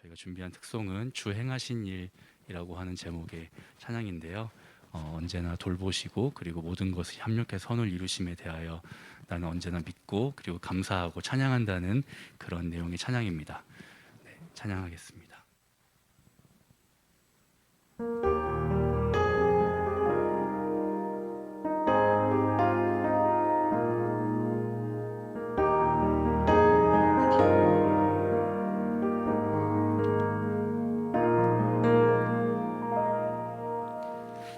저희가 준비한 특송은 주 행하신 일이라고 하는 제목의 찬양인데요. 언제나 돌보시고 그리고 모든 것을 협력해 선을 이루심에 대하여 나는 언제나 믿고 그리고 감사하고 찬양한다는 그런 내용의 찬양입니다. 네, 찬양하겠습니다.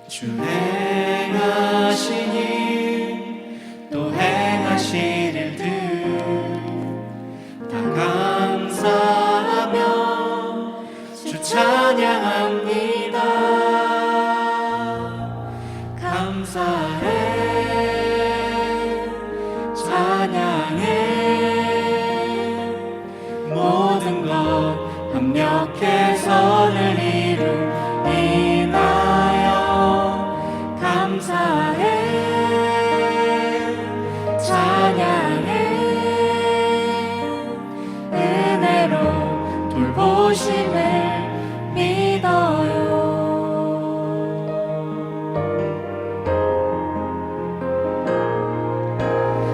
주 행하신 일, 또 행하실 일들 다 감사하며 주 찬양합니다. 감사해, 찬양해, 모든 것 합력해 선을 이루이나여 감사해, 찬양해, 은혜로 돌보심을 믿어요.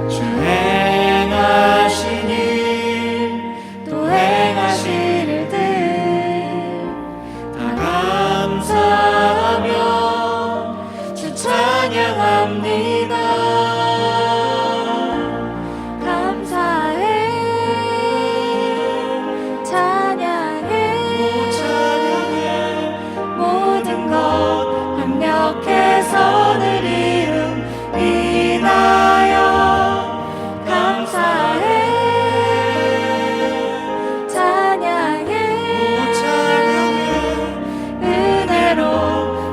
주 행하신 일, 또 행하실 일들 다 감사하며 주 찬양합니다. 감사해, 찬양해, 찬양해, 모든 것 합력해 선을 이루이나여 감사해, 찬양해, 찬양해, 은혜로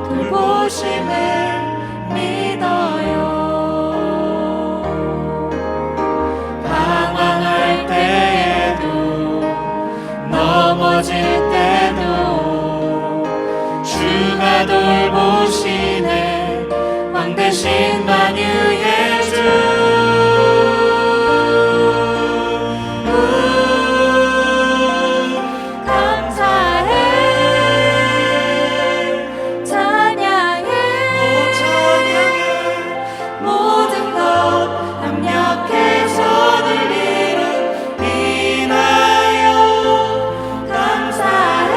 돌보심을 믿어요. 방황할 때에도 넘어질 때도 주가 돌보시네. 왕 대신 만유의 주. 감사해, 찬양해, 모든 것 합력해 선을 이루이나여 감사해,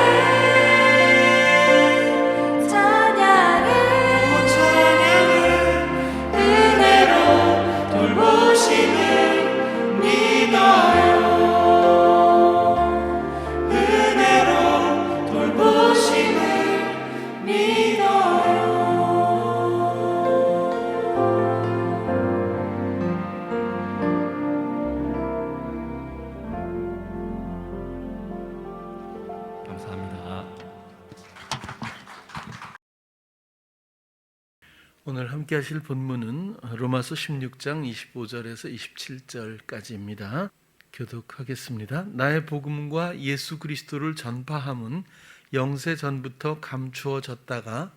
찬양해, 은혜로 돌보심을 믿어요. 은혜로 돌보심을 믿어요. 감사합니다. 오늘 함께 하실 본문은 로마서 16장 25절에서 27절까지입니다. 교독하겠습니다. 나의 복음과 예수 그리스도를 전파함은 영세 전부터 감추어졌다가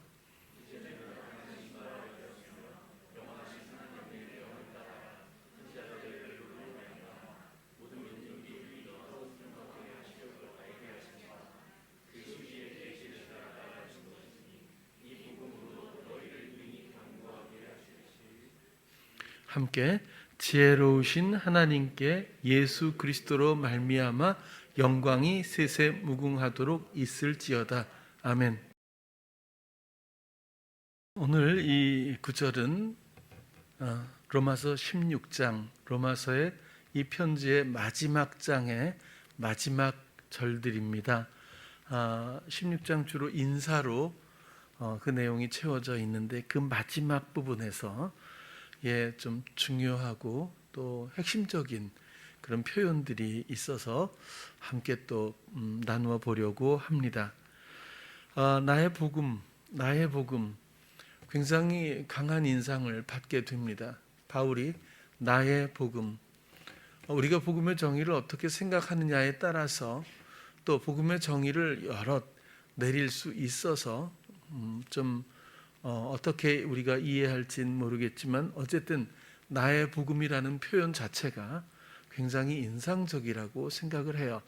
함께 지혜로우신 하나님께 예수 그리스도로 말미암아 영광이 세세 무궁하도록 있을지어다. 아멘. 오늘 이 구절은 로마서 16장, 로마서의 이 편지의 마지막 장의 마지막 절들입니다. 16장 주로 인사로 그 내용이 채워져 있는데 그 마지막 부분에서 좀 중요하고 또 핵심적인 그런 표현들이 있어서 함께 또 나누어 보려고 합니다. 나의 복음 굉장히 강한 인상을 받게 됩니다. 바울이 나의 복음, 우리가 복음의 정의를 어떻게 생각하느냐에 따라서 또 복음의 정의를 여럿 내릴 수 있어서 어떻게 우리가 이해할지는 모르겠지만 어쨌든 나의 복음이라는 표현 자체가 굉장히 인상적이라고 생각을 해요.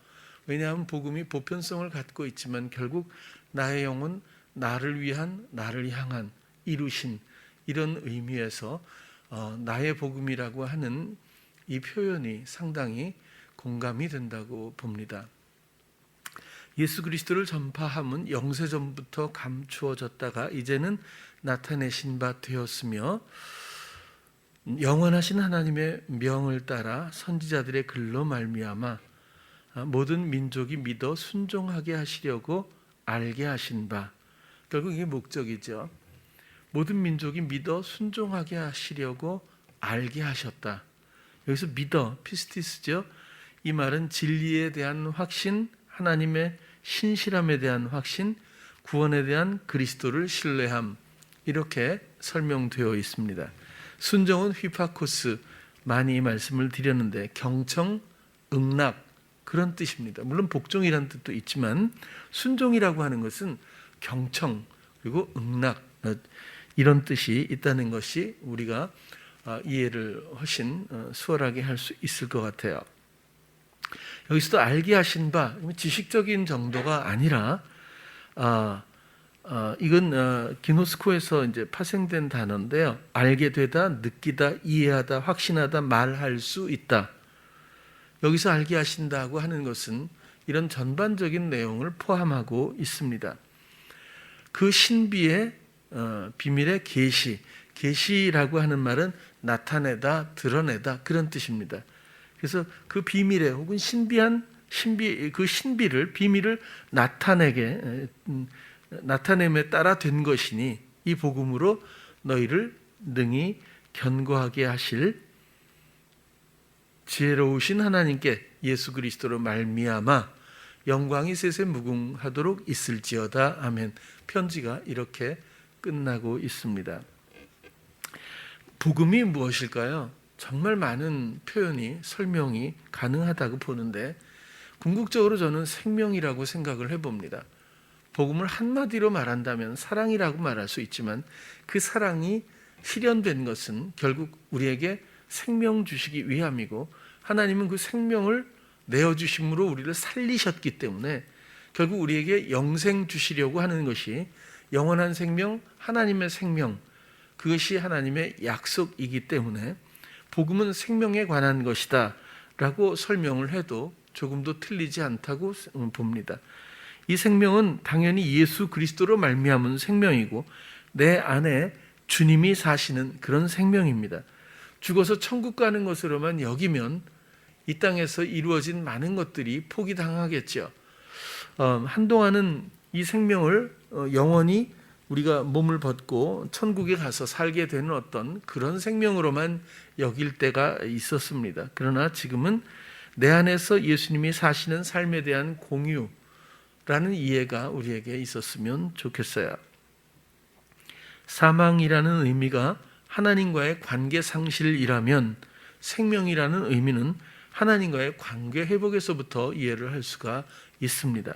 왜냐하면 복음이 보편성을 갖고 있지만 결국 나의 영혼, 나를 위한, 나를 향한, 이루신 이런 의미에서 나의 복음이라고 하는 이 표현이 상당히 공감이 된다고 봅니다. 예수 그리스도를 전파함은 영세전부터 감추어졌다가 이제는 나타내신 바 되었으며 영원하신 하나님의 명을 따라 선지자들의 글로 말미암아 모든 민족이 믿어 순종하게 하시려고 알게 하신 바. 결국 이게 목적이죠. 모든 민족이 믿어 순종하게 하시려고 알게 하셨다. 여기서 믿어, 피스티스죠. 이 말은 진리에 대한 확신, 하나님의 신실함에 대한 확신, 구원에 대한 그리스도를 신뢰함, 이렇게 설명되어 있습니다. 순종은 휘파코스, 많이 말씀을 드렸는데 경청, 응납, 그런 뜻입니다. 물론 복종이라는 뜻도 있지만 순종이라고 하는 것은 경청 그리고 응납, 이런 뜻이 있다는 것이 우리가 이해를 훨씬 수월하게 할 수 있을 것 같아요. 여기서도 알게 하신 바, 지식적인 정도가 아니라 이건 기노스코에서 이제 파생된 단어인데요. 알게 되다, 느끼다, 이해하다, 확신하다, 말할 수 있다. 여기서 알게 하신다고 하는 것은 이런 전반적인 내용을 포함하고 있습니다. 그 신비의 비밀의 계시, 계시라고 하는 말은 나타내다, 드러내다, 그런 뜻입니다. 그래서 그 비밀의 혹은 그 신비를, 비밀을 나타냄에 따라 된 것이니 이 복음으로 너희를 능히 견고하게 하실 지혜로우신 하나님께 예수 그리스도로 말미암아 영광이 셋에 무궁하도록 있을지어다. 아멘. 편지가 이렇게 끝나고 있습니다. 복음이 무엇일까요? 정말 많은 표현이, 설명이 가능하다고 보는데 궁극적으로 저는 생명이라고 생각을 해봅니다. 복음을 한마디로 말한다면 사랑이라고 말할 수 있지만 그 사랑이 실현된 것은 결국 우리에게 생명 주시기 위함이고 하나님은 그 생명을 내어주심으로 우리를 살리셨기 때문에 결국 우리에게 영생 주시려고 하는 것이 영원한 생명, 하나님의 생명, 그것이 하나님의 약속이기 때문에 복음은 생명에 관한 것이다 라고 설명을 해도 조금도 틀리지 않다고 봅니다. 이 생명은 당연히 예수 그리스도로 말미암은 생명이고 내 안에 주님이 사시는 그런 생명입니다. 죽어서 천국 가는 것으로만 여기면 이 땅에서 이루어진 많은 것들이 포기당하겠죠. 한동안은 이 생명을 영원히 우리가 몸을 벗고 천국에 가서 살게 되는 어떤 그런 생명으로만 여길 때가 있었습니다. 그러나 지금은 내 안에서 예수님이 사시는 삶에 대한 공유라는 이해가 우리에게 있었으면 좋겠어요. 사망이라는 의미가 하나님과의 관계 상실이라면 생명이라는 의미는 하나님과의 관계 회복에서부터 이해를 할 수가 있습니다.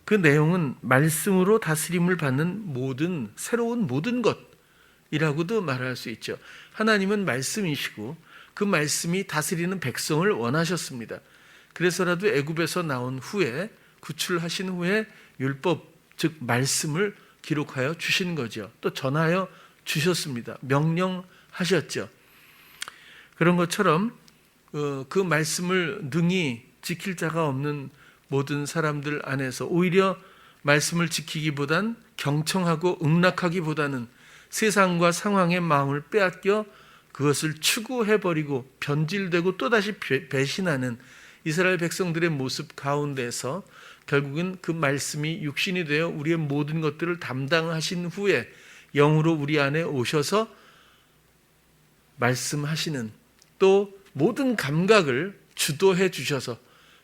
그 내용은 말씀으로 다스림을 받는 새로운 모든 것이라고도 말할 수 있죠. 하나님은 말씀이시고 그 말씀이 다스리는 백성을 원하셨습니다. 그래서라도 애굽에서 나온 후에, 구출하신 후에 율법, 즉 말씀을 기록하여 주신 거죠. 또 전하여 주셨습니다. 명령하셨죠. 그런 것처럼 그 말씀을 능히 지킬 자가 없는 모든 사람들 안에서 오히려 말씀을 지키기보단 경청하고 응낙하기보다는 세상과 상황의 마음을 빼앗겨 그것을 추구해버리고 변질되고 또다시 배신하는 이스라엘 백성들의 모습 가운데서 결국은 그 말씀이 육신이 되어 우리의 모든 것들을 담당하신 후에 영으로 우리 안에 오셔서 말씀하시는, 또 모든 감각을 주도해 주셔서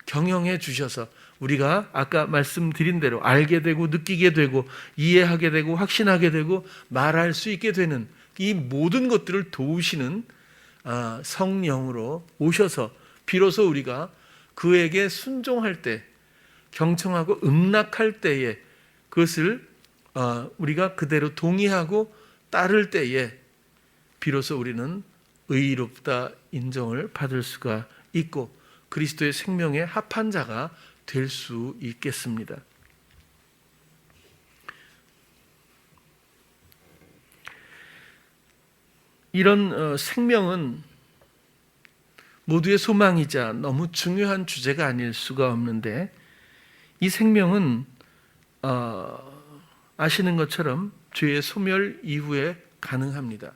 경영해 주셔서 우리가 아까 말씀드린 대로 알게 되고 느끼게 되고 이해하게 되고 확신하게 되고 말할 수 있게 되는 이 모든 것들을 도우시는 성령으로 오셔서 비로소 우리가 그에게 순종할 때, 경청하고 응낙할 때에 그것을 우리가 그대로 동의하고 따를 때에 비로소 우리는 의롭다 인정을 받을 수가 있고 그리스도의 생명에 합한 자가 될 수 있겠습니다. 이런 생명은 모두의 소망이자 너무 중요한 주제가 아닐 수가 없는데, 이 생명은 아시는 것처럼 죄의 소멸 이후에 가능합니다.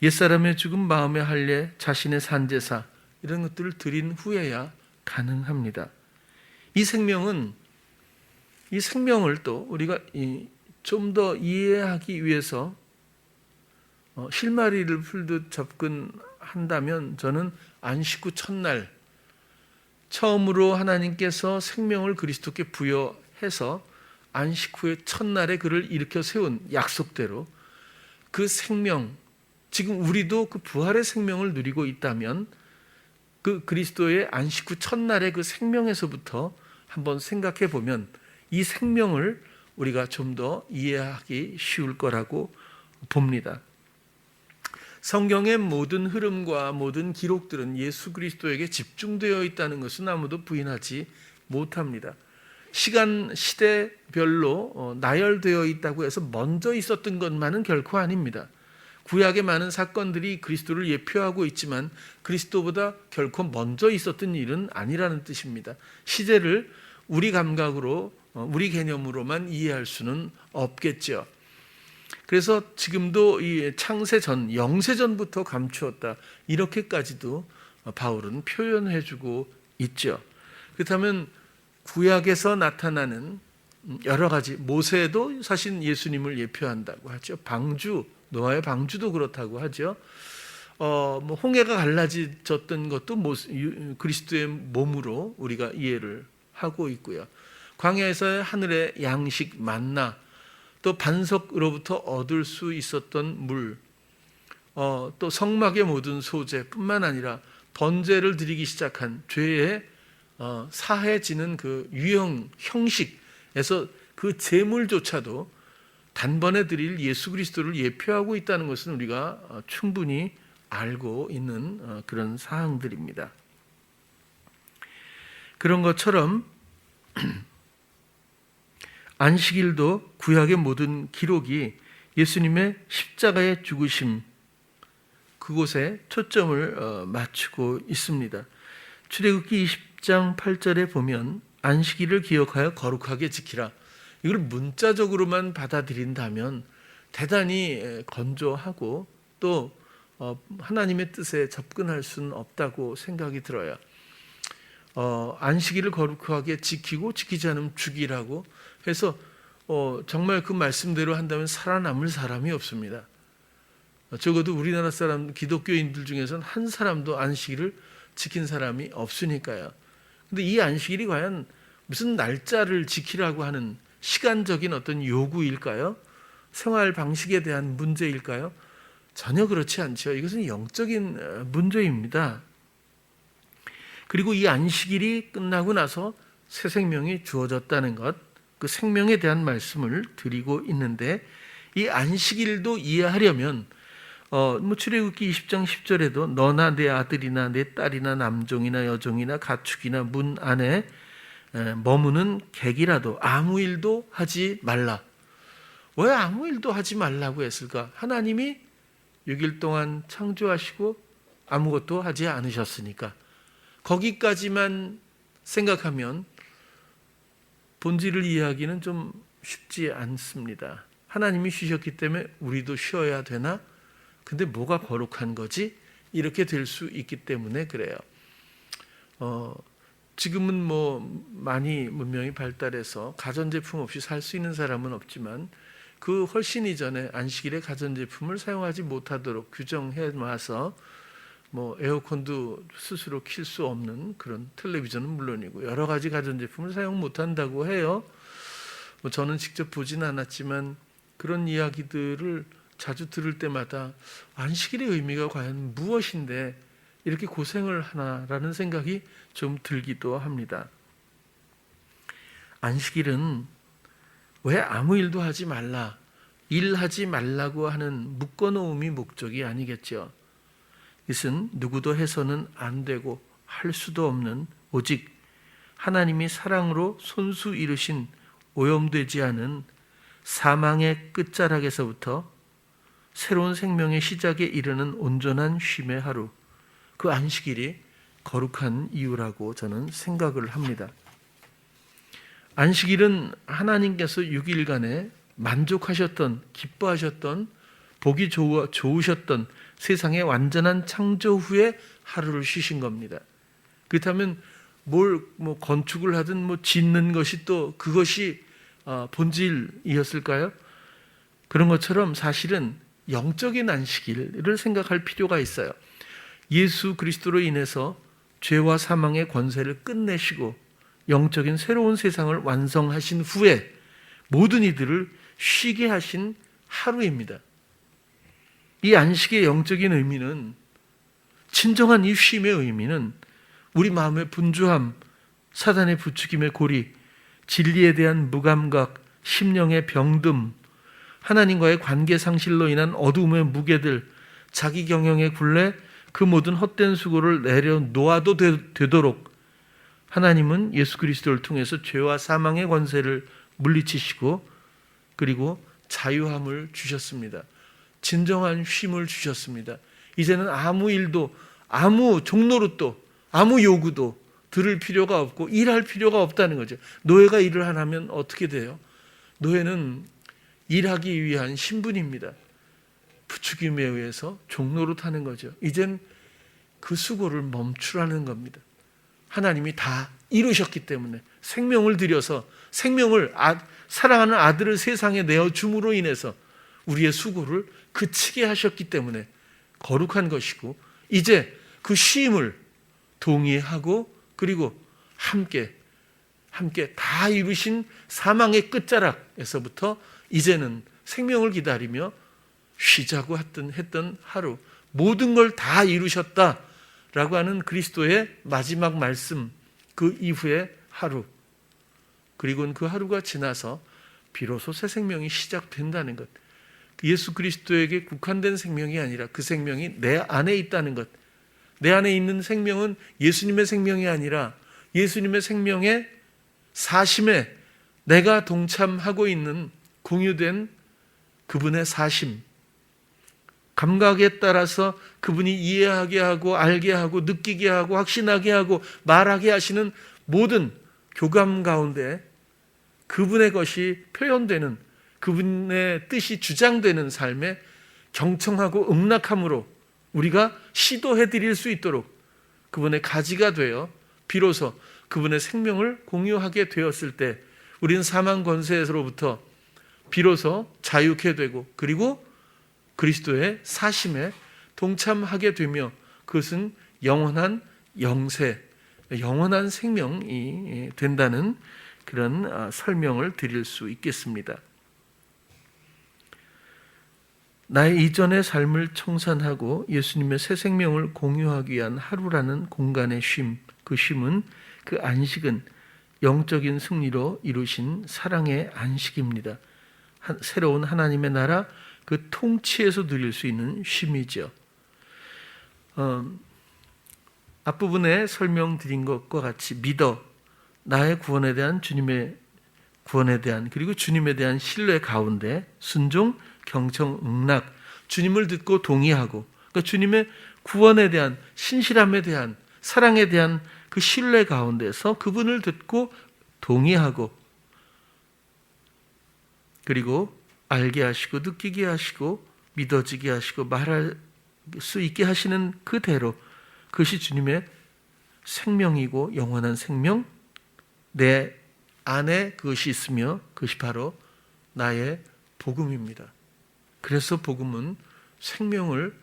옛사람의 죽음, 마음의 할례, 자신의 산제사, 이런 것들을 드린 후에야 가능합니다. 이 생명을 또 우리가 좀 더 이해하기 위해서 실마리를 풀듯 접근한다면, 저는 안식 후 첫날 처음으로 하나님께서 생명을 그리스도께 부여해서 안식 후에 첫날에 그를 일으켜 세운 약속대로 그 생명, 지금 우리도 그 부활의 생명을 누리고 있다면 그 그리스도의 안식 후 첫날의 그 생명에서부터 한번 생각해 보면 이 생명을 우리가 좀 더 이해하기 쉬울 거라고 봅니다. 성경의 모든 흐름과 모든 기록들은 예수 그리스도에게 집중되어 있다는 것은 아무도 부인하지 못합니다. 시간, 시대별로 나열되어 있다고 해서 먼저 있었던 것만은 결코 아닙니다. 구약의 많은 사건들이 그리스도를 예표하고 있지만 그리스도보다 결코 먼저 있었던 일은 아니라는 뜻입니다. 시제를 우리 감각으로, 우리 개념으로만 이해할 수는 없겠죠. 그래서 지금도 이 창세전, 영세전부터 감추었다, 이렇게까지도 바울은 표현해주고 있죠. 그렇다면 구약에서 나타나는 여러 가지, 모세도 사실 예수님을 예표한다고 하죠. 방주, 노아의 방주도 그렇다고 하죠. 홍해가 갈라졌던 것도 그리스도의 몸으로 우리가 이해를 하고 있고요. 광야에서의 하늘의 양식 만나, 또 반석으로부터 얻을 수 있었던 물, 또 성막의 모든 소재뿐만 아니라 번제를 드리기 시작한 죄의 사해지는 그 유형, 형식에서 그 제물조차도 단번에 드릴 예수 그리스도를 예표하고 있다는 것은 우리가 충분히 알고 있는 그런 사항들입니다. 그런 것처럼 안식일도 구약의 모든 기록이 예수님의 십자가의 죽으심, 그곳에 초점을 맞추고 있습니다. 출애굽기 20장 8절에 보면 안식일을 기억하여 거룩하게 지키라. 이걸 문자적으로만 받아들인다면 대단히 건조하고 또 하나님의 뜻에 접근할 수는 없다고 생각이 들어요. 안식일을 거룩하게 지키고 지키지 않으면 죽이라고 해서 정말 그 말씀대로 한다면 살아남을 사람이 없습니다. 적어도 우리나라 사람, 기독교인들 중에서는 한 사람도 안식일을 지킨 사람이 없으니까요. 근데 이 안식일이 과연 무슨 날짜를 지키라고 하는 시간적인 어떤 요구일까요? 생활 방식에 대한 문제일까요? 전혀 그렇지 않죠. 이것은 영적인 문제입니다. 그리고 이 안식일이 끝나고 나서 새 생명이 주어졌다는 것, 그 생명에 대한 말씀을 드리고 있는데, 이 안식일도 이해하려면 출애굽기 20장 10절에도 너나 내 아들이나 내 딸이나 남종이나 여종이나 가축이나 문 안에 머무는 객이라도 아무 일도 하지 말라. 왜 아무 일도 하지 말라고 했을까? 하나님이 6일 동안 창조하시고 아무것도 하지 않으셨으니까. 거기까지만 생각하면 본질을 이해하기는 좀 쉽지 않습니다. 하나님이 쉬셨기 때문에 우리도 쉬어야 되나? 근데 뭐가 거룩한 거지? 이렇게 될 수 있기 때문에 그래요. 지금은 많이 문명이 발달해서 가전제품 없이 살 수 있는 사람은 없지만 그 훨씬 이전에 안식일에 가전제품을 사용하지 못하도록 규정해 놔서 에어컨도 스스로 킬 수 없는 그런, 텔레비전은 물론이고 여러 가지 가전제품을 사용 못한다고 해요. 저는 직접 보진 않았지만 그런 이야기들을 자주 들을 때마다 안식일의 의미가 과연 무엇인데 이렇게 고생을 하나라는 생각이 좀 들기도 합니다. 안식일은 왜 아무 일도 하지 말라, 일하지 말라고 하는 묶어놓음이 목적이 아니겠죠. 이것은 누구도 해서는 안 되고 할 수도 없는 오직 하나님이 사랑으로 손수 이루신 오염되지 않은 사망의 끝자락에서부터 새로운 생명의 시작에 이르는 온전한 쉼의 하루, 그 안식일이 거룩한 이유라고 저는 생각을 합니다. 안식일은 하나님께서 6일간에 만족하셨던, 기뻐하셨던, 보기 좋으셨던 세상의 완전한 창조 후에 하루를 쉬신 겁니다. 그렇다면 뭘 건축을 하든 짓는 것이 또 그것이 본질이었을까요? 그런 것처럼 사실은 영적인 안식일을 생각할 필요가 있어요. 예수 그리스도로 인해서 죄와 사망의 권세를 끝내시고 영적인 새로운 세상을 완성하신 후에 모든 이들을 쉬게 하신 하루입니다. 이 안식의 영적인 의미는, 진정한 이 쉼의 의미는 우리 마음의 분주함, 사단의 부추김의 고리, 진리에 대한 무감각, 심령의 병듦, 하나님과의 관계 상실로 인한 어두움의 무게들, 자기 경영의 굴레, 그 모든 헛된 수고를 내려놓아도 되도록 하나님은 예수 그리스도를 통해서 죄와 사망의 권세를 물리치시고 그리고 자유함을 주셨습니다. 진정한 쉼을 주셨습니다. 이제는 아무 일도, 아무 종노릇도, 아무 요구도 들을 필요가 없고 일할 필요가 없다는 거죠. 노예가 일을 안 하면 어떻게 돼요? 노예는 일하기 위한 신분입니다. 부추김에 의해서 종노릇하는 거죠. 이젠 그 수고를 멈추라는 겁니다. 하나님이 다 이루셨기 때문에 생명을 들여서 생명을 사랑하는 아들을 세상에 내어줌으로 인해서 우리의 수고를 그치게 하셨기 때문에 거룩한 것이고, 이제 그 쉼을 동의하고 그리고 함께 다 이루신 사망의 끝자락에서부터 이제는 생명을 기다리며 쉬자고 했던 하루, 모든 걸 다 이루셨다라고 하는 그리스도의 마지막 말씀, 그 이후의 하루, 그리고는 그 하루가 지나서 비로소 새 생명이 시작된다는 것. 예수 그리스도에게 국한된 생명이 아니라 그 생명이 내 안에 있다는 것. 내 안에 있는 생명은 예수님의 생명이 아니라 예수님의 생명의 사심에 내가 동참하고 있는 공유된 그분의 사심, 감각에 따라서 그분이 이해하게 하고 알게 하고 느끼게 하고 확신하게 하고 말하게 하시는 모든 교감 가운데 그분의 것이 표현되는, 그분의 뜻이 주장되는 삶에 경청하고 응낙함으로 우리가 시도해 드릴 수 있도록 그분의 가지가 되어 비로소 그분의 생명을 공유하게 되었을 때 우리는 사망 권세에서로부터 비로소 자유케 되고 그리고 그리스도의 사심에 동참하게 되며 그것은 영원한 영세, 영원한 생명이 된다는 그런 설명을 드릴 수 있겠습니다. 나의 이전의 삶을 청산하고 예수님의 새 생명을 공유하기 위한 하루라는 공간의 쉼, 그 쉼은, 그 안식은 영적인 승리로 이루신 사랑의 안식입니다. 새로운 하나님의 나라, 그 통치에서 누릴 수 있는 쉼이죠. 앞부분에 설명드린 것과 같이 믿어, 나의 구원에 대한 주님의 구원에 대한 그리고 주님에 대한 신뢰 가운데 순종, 경청, 응낙, 주님을 듣고 동의하고, 그러니까 주님의 구원에 대한 신실함에 대한 사랑에 대한 그 신뢰 가운데서 그분을 듣고 동의하고 그리고 알게 하시고 느끼게 하시고 믿어지게 하시고 말할 수 있게 하시는 그대로, 그것이 주님의 생명이고 영원한 생명, 내 안에 그것이 있으며 그것이 바로 나의 복음입니다. 그래서 복음은 생명을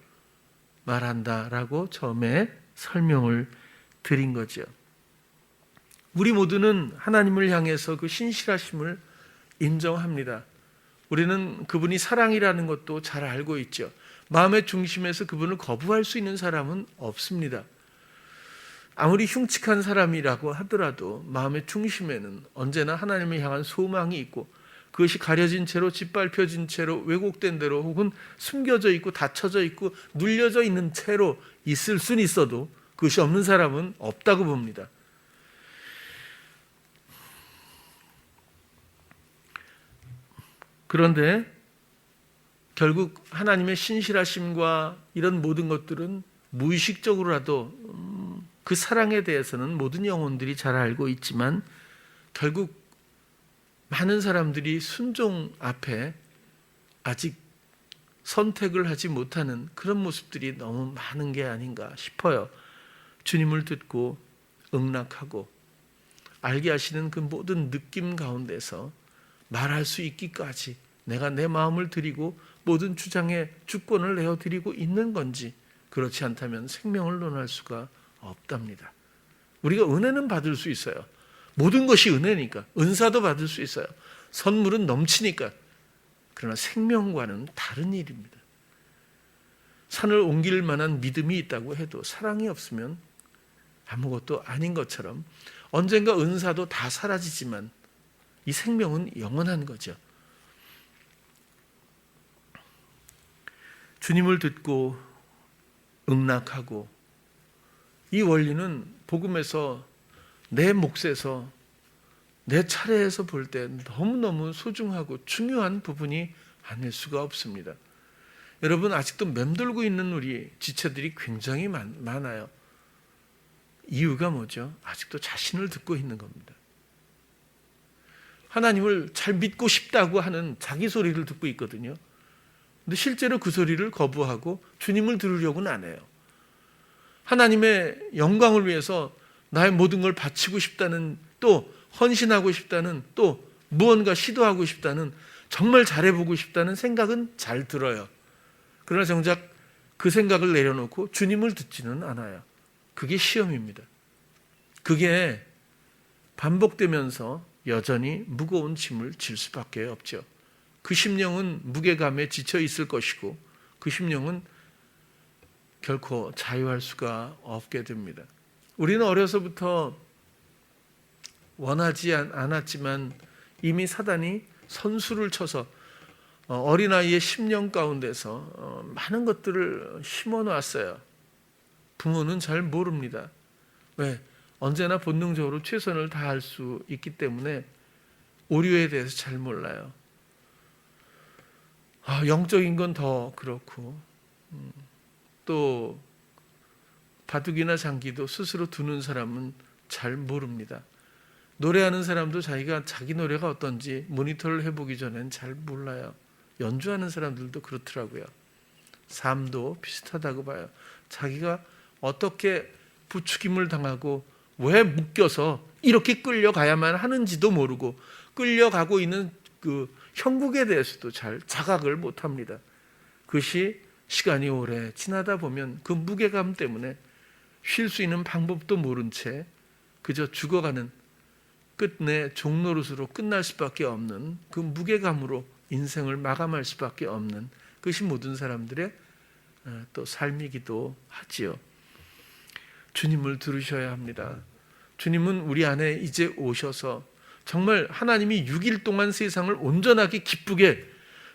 말한다라고 처음에 설명을 드린 거죠. 우리 모두는 하나님을 향해서 그 신실하심을 인정합니다. 우리는 그분이 사랑이라는 것도 잘 알고 있죠. 마음의 중심에서 그분을 거부할 수 있는 사람은 없습니다. 아무리 흉측한 사람이라고 하더라도 마음의 중심에는 언제나 하나님을 향한 소망이 있고 그것이 가려진 채로, 짓밟혀진 채로, 왜곡된 대로 혹은 숨겨져 있고 닫혀져 있고 눌려져 있는 채로 있을 수는 있어도 그것이 없는 사람은 없다고 봅니다. 그런데 결국 하나님의 신실하심과 이런 모든 것들은 무의식적으로라도 그 사랑에 대해서는 모든 영혼들이 잘 알고 있지만 결국 많은 사람들이 순종 앞에 아직 선택을 하지 못하는 그런 모습들이 너무 많은 게 아닌가 싶어요. 주님을 듣고 응낙하고 알게 하시는 그 모든 느낌 가운데서 말할 수 있기까지 내가 내 마음을 드리고 모든 주장에 주권을 내어드리고 있는 건지, 그렇지 않다면 생명을 논할 수가 없답니다. 우리가 은혜는 받을 수 있어요. 모든 것이 은혜니까 은사도 받을 수 있어요. 선물은 넘치니까. 그러나 생명과는 다른 일입니다. 산을 옮길 만한 믿음이 있다고 해도 사랑이 없으면 아무것도 아닌 것처럼 언젠가 은사도 다 사라지지만 이 생명은 영원한 거죠. 주님을 듣고 응낙하고, 이 원리는 복음에서 내 몫에서 내 차례에서 볼 때 너무너무 소중하고 중요한 부분이 아닐 수가 없습니다. 여러분, 아직도 맴돌고 있는 우리 지체들이 굉장히 많아요. 이유가 뭐죠? 아직도 자신을 듣고 있는 겁니다. 하나님을 잘 믿고 싶다고 하는 자기 소리를 듣고 있거든요. 근데 실제로 그 소리를 거부하고 주님을 들으려고는 안 해요. 하나님의 영광을 위해서 나의 모든 걸 바치고 싶다는, 또 헌신하고 싶다는, 또 무언가 시도하고 싶다는, 정말 잘해보고 싶다는 생각은 잘 들어요. 그러나 정작 그 생각을 내려놓고 주님을 듣지는 않아요. 그게 시험입니다. 그게 반복되면서 여전히 무거운 짐을 질 수밖에 없죠. 그 심령은 무게감에 지쳐 있을 것이고 그 심령은 결코 자유할 수가 없게 됩니다. 우리는 어려서부터 원하지 않았지만 이미 사단이 선수를 쳐서 어린아이의 심령 가운데서 많은 것들을 심어놨어요. 부모는 잘 모릅니다. 왜? 언제나 본능적으로 최선을 다할 수 있기 때문에 오류에 대해서 잘 몰라요. 영적인 건 더 그렇고, 또 바둑이나 장기도 스스로 두는 사람은 잘 모릅니다. 노래하는 사람도 자기 노래가 어떤지 모니터를 해보기 전엔 잘 몰라요. 연주하는 사람들도 그렇더라고요. 삶도 비슷하다고 봐요. 자기가 어떻게 부추김을 당하고 왜 묶여서 이렇게 끌려가야만 하는지도 모르고 끌려가고 있는 그 형국에 대해서도 잘 자각을 못합니다. 그것이 시간이 오래 지나다 보면 그 무게감 때문에 쉴 수 있는 방법도 모른 채 그저 죽어가는, 끝내 종노릇으로 끝날 수밖에 없는 그 무게감으로 인생을 마감할 수밖에 없는, 그것이 모든 사람들의 또 삶이기도 하지요. 주님을 들으셔야 합니다. 주님은 우리 안에 이제 오셔서 정말 하나님이 6일 동안 세상을 온전하게 기쁘게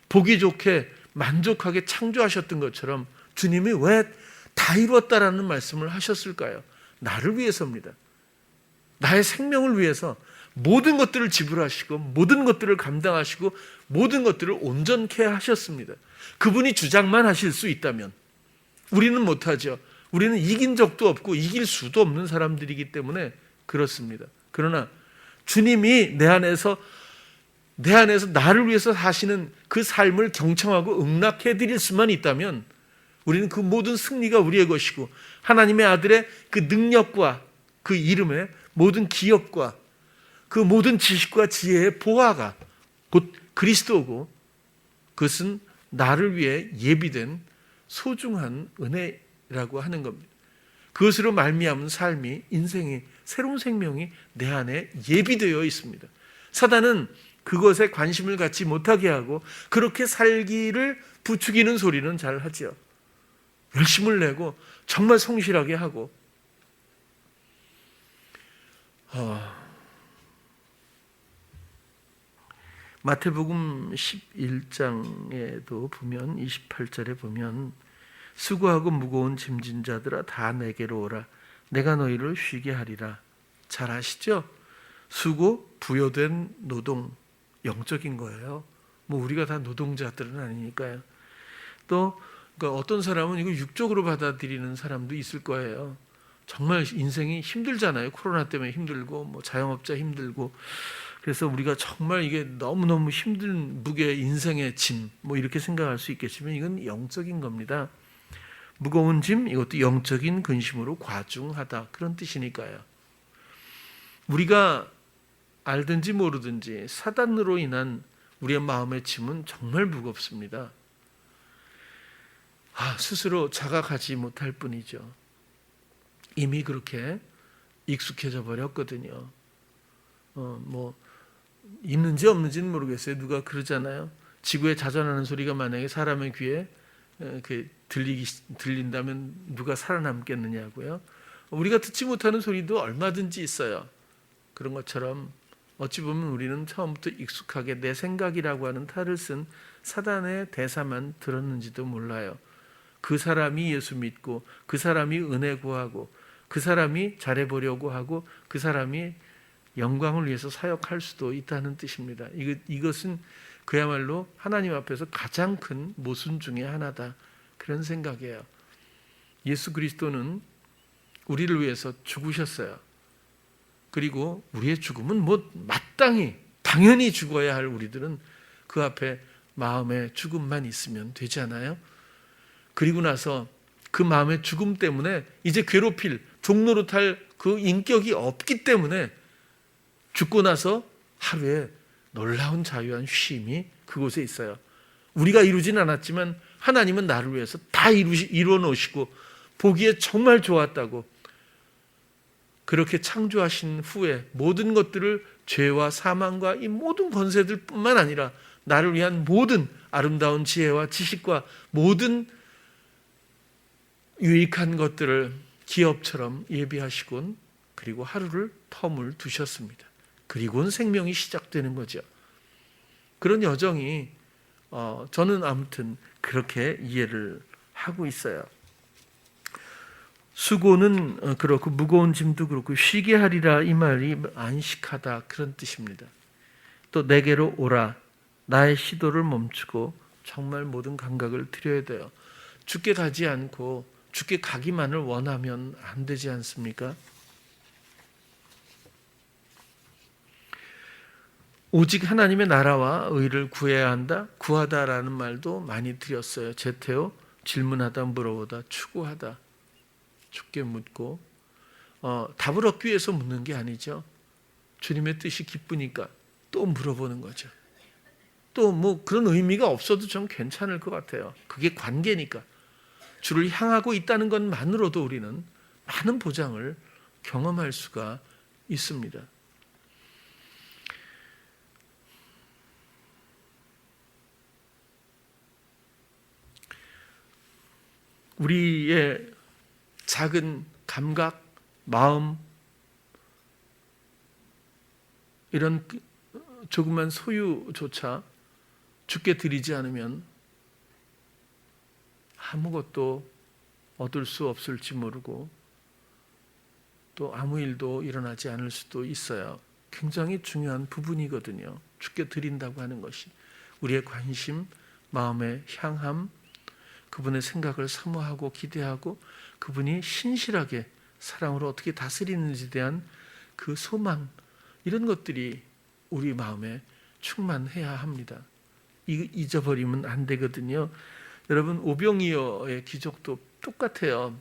보기 좋게 만족하게 창조하셨던 것처럼 주님이 왜 다 이루었다라는 말씀을 하셨을까요? 나를 위해서입니다. 나의 생명을 위해서 모든 것들을 지불하시고 모든 것들을 감당하시고 모든 것들을 온전케 하셨습니다. 그분이 주장만 하실 수 있다면 우리는 못하죠. 우리는 이긴 적도 없고 이길 수도 없는 사람들이기 때문에 그렇습니다. 그러나 주님이 내 안에서 나를 위해서 사시는 그 삶을 경청하고 응낙해 드릴 수만 있다면 우리는 그 모든 승리가 우리의 것이고 하나님의 아들의 그 능력과 그 이름의 모든 기업과 그 모든 지식과 지혜의 보화가 곧 그리스도고, 그것은 나를 위해 예비된 소중한 은혜라고 하는 겁니다. 그것으로 말미암은 삶이, 인생이, 새로운 생명이 내 안에 예비되어 있습니다. 사단은 그것에 관심을 갖지 못하게 하고 그렇게 살기를 부추기는 소리는 잘 하죠. 열심을 내고 정말 성실하게 하고, 마태복음 11장에도 보면 28절에 보면 수고하고 무거운 짐진 자들아 다 내게로 오라 내가 너희를 쉬게 하리라. 잘 아시죠? 수고, 부여된 노동, 영적인 거예요. 뭐 우리가 다 노동자들은 아니니까요. 또 그러니까 어떤 사람은 이거 육적으로 받아들이는 사람도 있을 거예요. 정말 인생이 힘들잖아요. 코로나 때문에 힘들고 뭐 자영업자 힘들고 그래서 우리가 정말 이게 너무너무 힘든 무게 인생의 짐 뭐 이렇게 생각할 수 있겠지만 이건 영적인 겁니다. 무거운 짐 이것도 영적인 근심으로 과중하다 그런 뜻이니까요. 우리가 알든지 모르든지 사단으로 인한 우리의 마음의 짐은 정말 무겁습니다. 스스로 자각하지 못할 뿐이죠. 이미 그렇게 익숙해져 버렸거든요. 뭐 있는지 없는지는 모르겠어요. 누가 그러잖아요. 지구에 자전하는 소리가 만약에 사람의 귀에 들린다면 누가 살아남겠느냐고요. 우리가 듣지 못하는 소리도 얼마든지 있어요. 그런 것처럼 어찌 보면 우리는 처음부터 익숙하게 내 생각이라고 하는 탈을 쓴 사단의 대사만 들었는지도 몰라요. 그 사람이 예수 믿고 그 사람이 은혜 구하고 그 사람이 잘해보려고 하고 그 사람이 영광을 위해서 사역할 수도 있다는 뜻입니다. 이것은 그야말로 하나님 앞에서 가장 큰 모순 중에 하나다. 그런 생각이에요. 예수 그리스도는 우리를 위해서 죽으셨어요. 그리고 우리의 죽음은 뭐 마땅히 당연히 죽어야 할 우리들은 그 앞에 마음의 죽음만 있으면 되잖아요. 그리고 나서 그 마음의 죽음 때문에 이제 괴롭힐 종로로 탈 그 인격이 없기 때문에 죽고 나서 하루에 놀라운 자유한 쉼이 그곳에 있어요. 우리가 이루진 않았지만 하나님은 나를 위해서 다 이루어 놓으시고 보기에 정말 좋았다고 그렇게 창조하신 후에 모든 것들을 죄와 사망과 이 모든 권세들 뿐만 아니라 나를 위한 모든 아름다운 지혜와 지식과 모든 유익한 것들을 기업처럼 예비하시곤 그리고 하루를 텀을 두셨습니다. 그리고는 생명이 시작되는 거죠. 그런 여정이 저는 아무튼 그렇게 이해를 하고 있어요. 수고는 그렇고 무거운 짐도 그렇고 쉬게 하리라 이 말이 안식하다 그런 뜻입니다. 또 내게로 오라 나의 시도를 멈추고 정말 모든 감각을 드려야 돼요. 죽게 가지 않고 죽게 가기만을 원하면 안 되지 않습니까? 오직 하나님의 나라와 의를 구해야 한다. 구하다라는 말도 많이 드렸어요. 제테오 질문하다 물어보다 추구하다. 죽게 묻고 답을 얻기 위해서 묻는 게 아니죠. 주님의 뜻이 기쁘니까 또 물어보는 거죠. 또 뭐 그런 의미가 없어도 좀 괜찮을 것 같아요. 그게 관계니까. 주를 향하고 있다는 것만으로도 우리는 많은 보장을 경험할 수가 있습니다. 우리의 작은 감각, 마음 이런 조그만 소유조차 주께 드리지 않으면 아무것도 얻을 수 없을지 모르고 또 아무 일도 일어나지 않을 수도 있어요. 굉장히 중요한 부분이거든요. 주께 드린다고 하는 것이 우리의 관심, 마음의 향함, 그분의 생각을 사모하고 기대하고 그분이 신실하게 사랑으로 어떻게 다스리는지에 대한 그 소망 이런 것들이 우리 마음에 충만해야 합니다. 잊어버리면 안 되거든요. 여러분 오병이어의 기적도 똑같아요.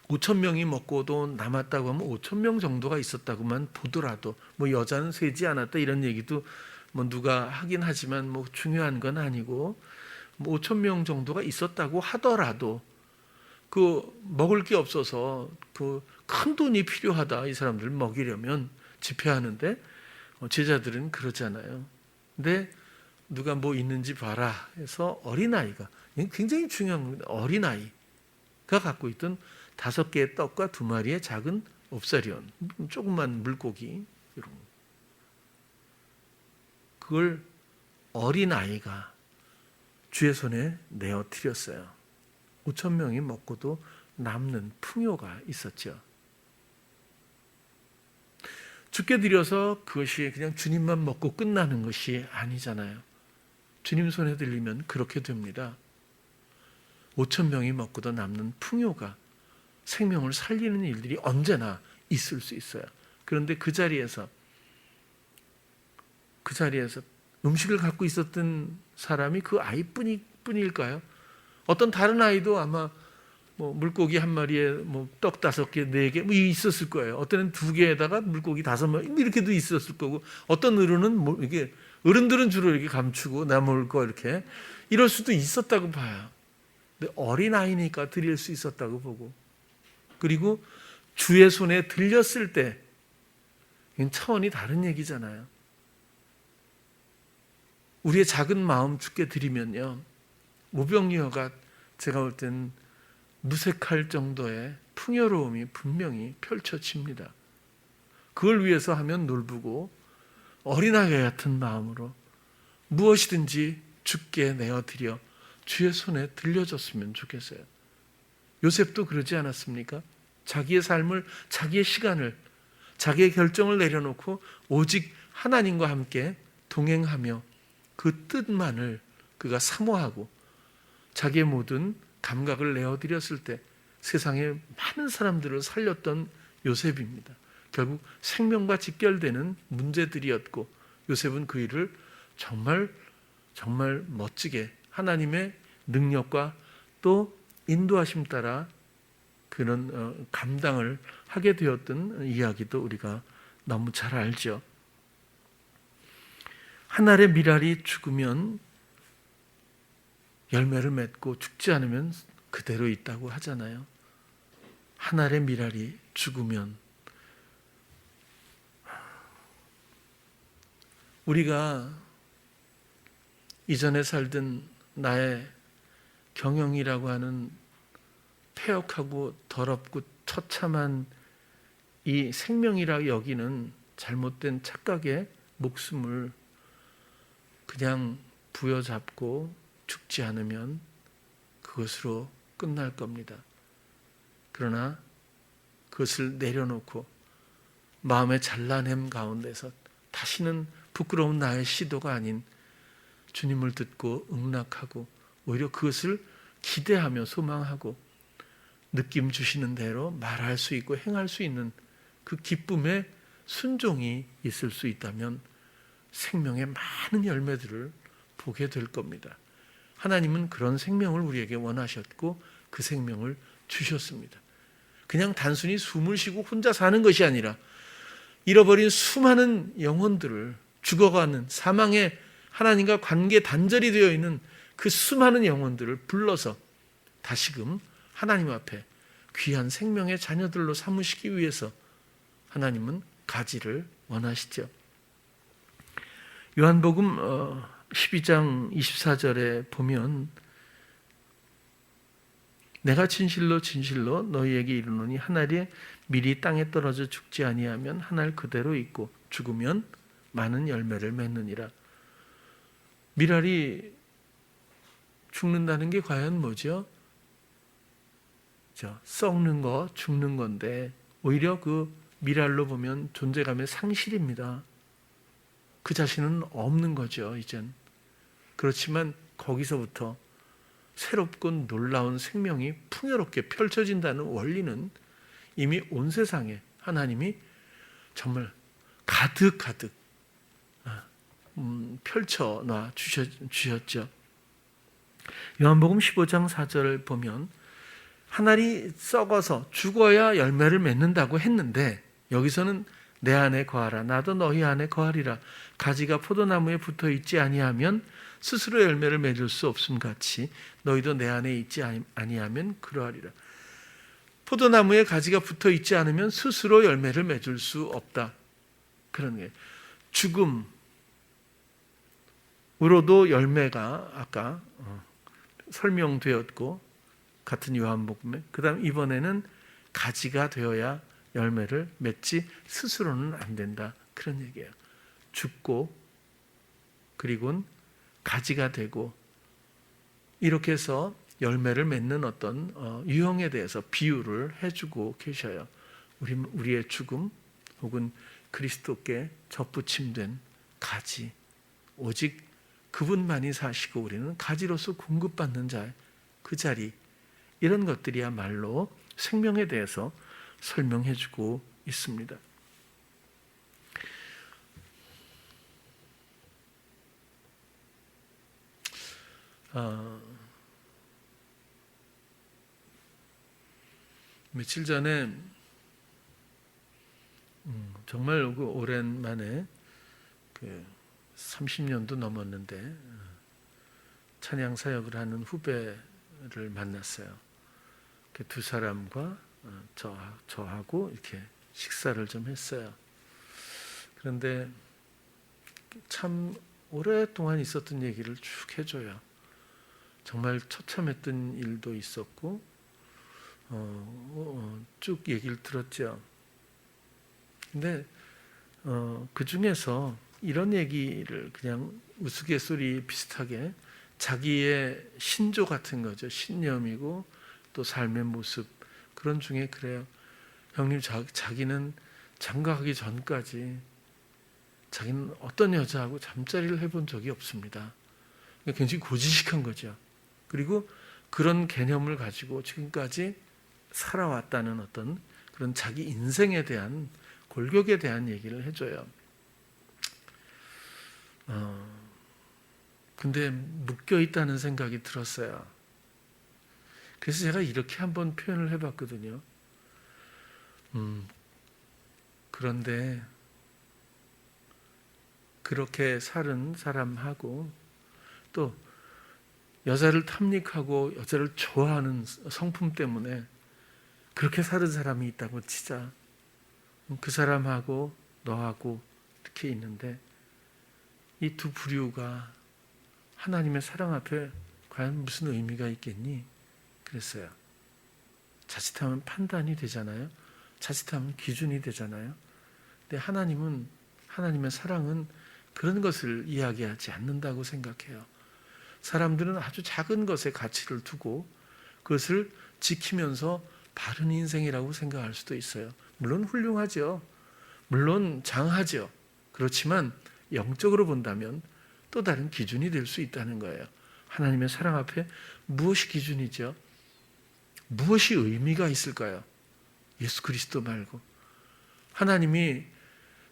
5천 명이 먹고도 남았다고 하면 5천 명 정도가 있었다고만 보더라도 뭐 여자는 세지 않았다 이런 얘기도 뭐 누가 하긴 하지만 뭐 중요한 건 아니고 뭐 5천 명 정도가 있었다고 하더라도 그 먹을 게 없어서 그 큰 돈이 필요하다 이 사람들 먹이려면 집회하는데 제자들은 그러잖아요. 근데 누가 뭐 있는지 봐라 해서 어린아이가 굉장히 중요한 겁니다. 어린아이가 갖고 있던 5개의 떡과 2마리의 작은 옵사리온 조그만 물고기 이런 그걸 어린아이가 주의 손에 내어 드렸어요. 5천 명이 먹고도 남는 풍요가 있었죠. 주께 드려서 그것이 그냥 주님만 먹고 끝나는 것이 아니잖아요. 주님 손에 들리면 그렇게 됩니다. 5천 명이 먹고도 남는 풍요가 생명을 살리는 일들이 언제나 있을 수 있어요. 그런데 그 자리에서 음식을 갖고 있었던 사람이 그 아이뿐일까요? 어떤 다른 아이도 아마 뭐 물고기 한 마리에 뭐 떡 5개, 4개 뭐 있었을 거예요. 어떤 2개에다가 물고기 5마리 이렇게도 있었을 거고, 어떤 어른은 뭐 이게 어른들은 주로 이렇게 감추고 나 먹을 거 이렇게 이럴 수도 있었다고 봐요. 근데 어린 아이니까 드릴 수 있었다고 보고, 그리고 주의 손에 들렸을 때 이건 차원이 다른 얘기잖아요. 우리의 작은 마음 주께 드리면요, 오병이어가 제가 볼 땐 무색할 정도의 풍요로움이 분명히 펼쳐집니다. 그걸 위해서 하면 놀부고 어린아이 같은 마음으로 무엇이든지 주께 내어드려 주의 손에 들려줬으면 좋겠어요. 요셉도 그러지 않았습니까? 자기의 삶을, 자기의 시간을, 자기의 결정을 내려놓고 오직 하나님과 함께 동행하며 그 뜻만을 그가 사모하고 자기의 모든 감각을 내어드렸을 때 세상에 많은 사람들을 살렸던 요셉입니다. 결국 생명과 직결되는 문제들이었고, 요셉은 그 일을 정말 멋지게 하나님의 능력과 또 인도하심 따라 그런 감당을 하게 되었던 이야기도 우리가 너무 잘 알죠. 한 알의 밀알이 죽으면 열매를 맺고 죽지 않으면 그대로 있다고 하잖아요. 한 알의 밀알이 죽으면, 우리가 이전에 살던 나의 경영이라고 하는 폐역하고 더럽고 처참한 이 생명이라 여기는 잘못된 착각의 목숨을 그냥 부여잡고 죽지 않으면 그것으로 끝날 겁니다. 그러나 그것을 내려놓고 마음의 잘난함 가운데서 다시는 부끄러운 나의 시도가 아닌 주님을 듣고 응낙하고 오히려 그것을 기대하며 소망하고 느낌 주시는 대로 말할 수 있고 행할 수 있는 그 기쁨의 순종이 있을 수 있다면 생명의 많은 열매들을 보게 될 겁니다. 하나님은 그런 생명을 우리에게 원하셨고 그 생명을 주셨습니다. 그냥 단순히 숨을 쉬고 혼자 사는 것이 아니라 잃어버린 수많은 영혼들을, 죽어가는 사망의 하나님과 관계 단절이 되어 있는 그 수많은 영혼들을 불러서 다시금 하나님 앞에 귀한 생명의 자녀들로 삼으시기 위해서 하나님은 가지를 원하시죠. 요한복음 12장 24절에 보면 내가 진실로 진실로 너희에게 이르노니 한 알이 밀이 땅에 떨어져 죽지 아니하면 한 알 그대로 있고 죽으면 많은 열매를 맺느니라. 밀알이 죽는다는 게 과연 뭐죠? 썩는 거, 죽는 건데 오히려 그 밀알로 보면 존재감의 상실입니다. 그 자신은 없는 거죠, 이젠. 그렇지만 거기서부터 새롭고 놀라운 생명이 풍요롭게 펼쳐진다는 원리는 이미 온 세상에 하나님이 정말 가득 펼쳐놔 주셨죠. 요한복음 15장 4절을 보면 한 알이 썩어서 죽어야 열매를 맺는다고 했는데 여기서는 내 안에 거하라 나도 너희 안에 거하리라. 가지가 포도나무에 붙어 있지 아니하면 스스로 열매를 맺을 수 없음 같이 너희도 내 안에 있지 아니하면 그러하리라. 포도나무에 가지가 붙어 있지 않으면 스스로 열매를 맺을 수 없다. 그런 게 죽음으로도 열매가 아까 설명되었고 같은 요한복음에 그다음 이번에는 가지가 되어야 열매를 맺지 스스로는 안 된다. 그런 얘기예요. 죽고 그리고는 가지가 되고 이렇게 해서 열매를 맺는 어떤 유형에 대해서 비유를 해주고 계셔요. 우리의 죽음 혹은 그리스도께 접붙임된 가지, 오직 그분만이 사시고 우리는 가지로서 공급받는 자, 그 자리, 이런 것들이야말로 생명에 대해서 설명해 주고 있습니다. 며칠 전에 정말 오랜만에 30년도 넘었는데 찬양 사역을 하는 후배를 만났어요. 두 사람과 저하고 이렇게 식사를 좀 했어요. 그런데 참 오랫동안 있었던 얘기를 쭉 해줘요. 정말 처참했던 일도 있었고 쭉 얘기를 들었죠. 근데 그 중에서 이런 얘기를 그냥 우스갯소리 비슷하게 자기의 신조 같은 거죠. 신념이고 또 삶의 모습, 그런 중에 그래요. 형님, 자기는 장가가기 전까지 자기는 어떤 여자하고 잠자리를 해본 적이 없습니다. 굉장히 고지식한 거죠. 그리고 그런 개념을 가지고 지금까지 살아왔다는 어떤 그런 자기 인생에 대한 골격에 대한 얘기를 해줘요. 근데 묶여 있다는 생각이 들었어요. 그래서 제가 이렇게 한번 표현을 해봤거든요. 그런데 그렇게 사는 사람하고 또 여자를 탐닉하고 여자를 좋아하는 성품 때문에 그렇게 사는 사람이 있다고 치자. 그 사람하고 너하고 이렇게 있는데 이 두 부류가 하나님의 사랑 앞에 과연 무슨 의미가 있겠니? 그랬어요. 자칫하면 판단이 되잖아요. 자칫하면 기준이 되잖아요. 근데 하나님의 사랑은 그런 것을 이야기하지 않는다고 생각해요. 사람들은 아주 작은 것에 가치를 두고 그것을 지키면서 바른 인생이라고 생각할 수도 있어요. 물론 훌륭하죠. 물론 장하죠. 그렇지만 영적으로 본다면 또 다른 기준이 될 수 있다는 거예요. 하나님의 사랑 앞에 무엇이 기준이죠? 무엇이 의미가 있을까요? 예수 그리스도 말고 하나님이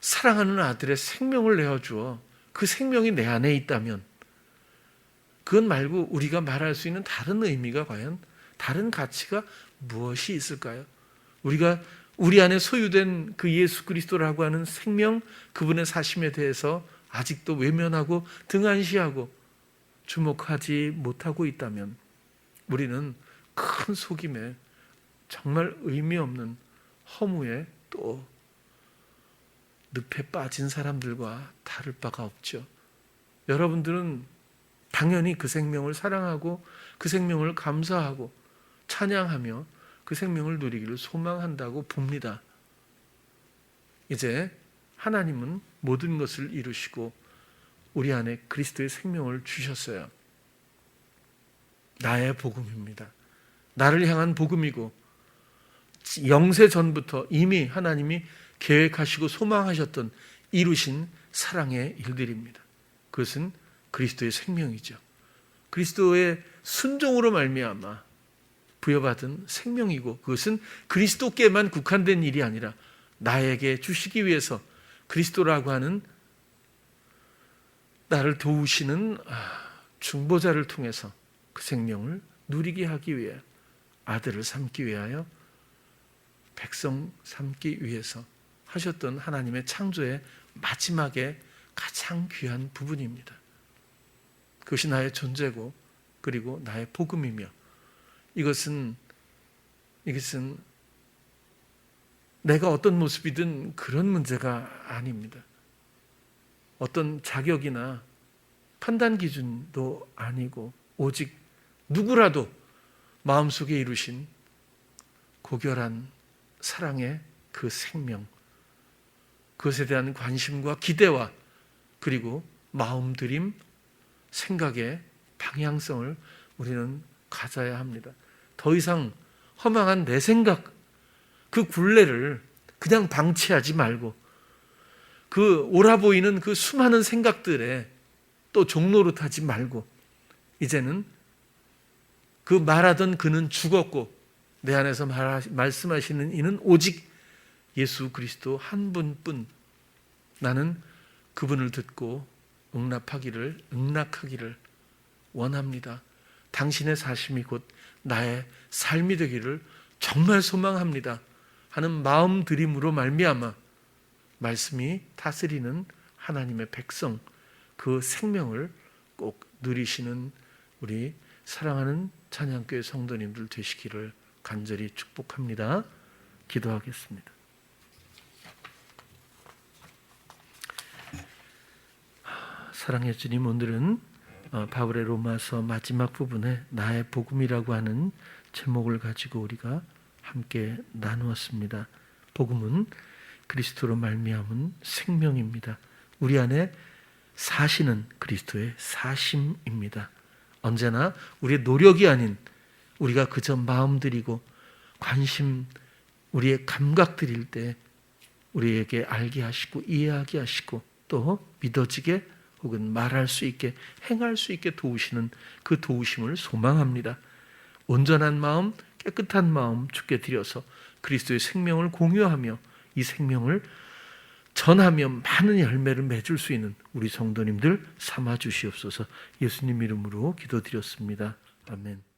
사랑하는 아들의 생명을 내어주어 그 생명이 내 안에 있다면 그것 말고 우리가 말할 수 있는 다른 의미가 과연 다른 가치가 무엇이 있을까요? 우리가 우리 안에 소유된 그 예수 그리스도라고 하는 생명, 그분의 사심에 대해서 아직도 외면하고 등한시하고 주목하지 못하고 있다면 우리는 큰 속임에 정말 의미 없는 허무에 또 늪에 빠진 사람들과 다를 바가 없죠. 여러분들은 당연히 그 생명을 사랑하고 그 생명을 감사하고 찬양하며 그 생명을 누리기를 소망한다고 봅니다. 이제 하나님은 모든 것을 이루시고 우리 안에 그리스도의 생명을 주셨어요. 나의 복음입니다. 나를 향한 복음이고 영세 전부터 이미 하나님이 계획하시고 소망하셨던 이루신 사랑의 일들입니다. 그것은 그리스도의 생명이죠. 그리스도의 순종으로 말미암아 부여받은 생명이고 그것은 그리스도께만 국한된 일이 아니라 나에게 주시기 위해서 그리스도라고 하는 나를 도우시는 중보자를 통해서 그 생명을 누리게 하기 위해 아들을 삼기 위하여 백성 삼기 위해서 하셨던 하나님의 창조의 마지막에 가장 귀한 부분입니다. 그것이 나의 존재고 그리고 나의 복음이며 이것은 내가 어떤 모습이든 그런 문제가 아닙니다. 어떤 자격이나 판단 기준도 아니고 오직 누구라도 마음속에 이루신 고결한 사랑의 그 생명, 그것에 대한 관심과 기대와 그리고 마음들임, 생각의 방향성을 우리는 가져야 합니다. 더 이상 허망한 내 생각, 그 굴레를 그냥 방치하지 말고 그 옳아 보이는 그 수많은 생각들에 또 종로로 타지 말고 이제는 그 말하던 그는 죽었고 내 안에서 말씀하시는 이는 오직 예수 그리스도 한 분뿐. 나는 그분을 듣고 응낙하기를 원합니다. 당신의 사심이 곧 나의 삶이 되기를 정말 소망합니다 하는 마음들임으로 말미암아 말씀이 다스리는 하나님의 백성, 그 생명을 꼭 누리시는 우리 사랑하는 찬양교회 성도님들 되시기를 간절히 축복합니다. 기도하겠습니다. 사랑해 주님, 오늘은 바울의 로마서 마지막 부분에 나의 복음이라고 하는 제목을 가지고 우리가 함께 나누었습니다. 복음은 그리스도로 말미암은 생명입니다. 우리 안에 사시는 그리스도의 사심입니다. 언제나 우리의 노력이 아닌 우리가 그저 마음들이고 관심, 우리의 감각들일 때 우리에게 알게 하시고 이해하게 하시고 또 믿어지게 혹은 말할 수 있게 행할 수 있게 도우시는 그 도우심을 소망합니다. 온전한 마음, 깨끗한 마음 주께 드려서 그리스도의 생명을 공유하며 이 생명을 전하며 많은 열매를 맺을 수 있는 우리 성도님들 삼아 주시옵소서. 예수님 이름으로 기도드렸습니다. 아멘.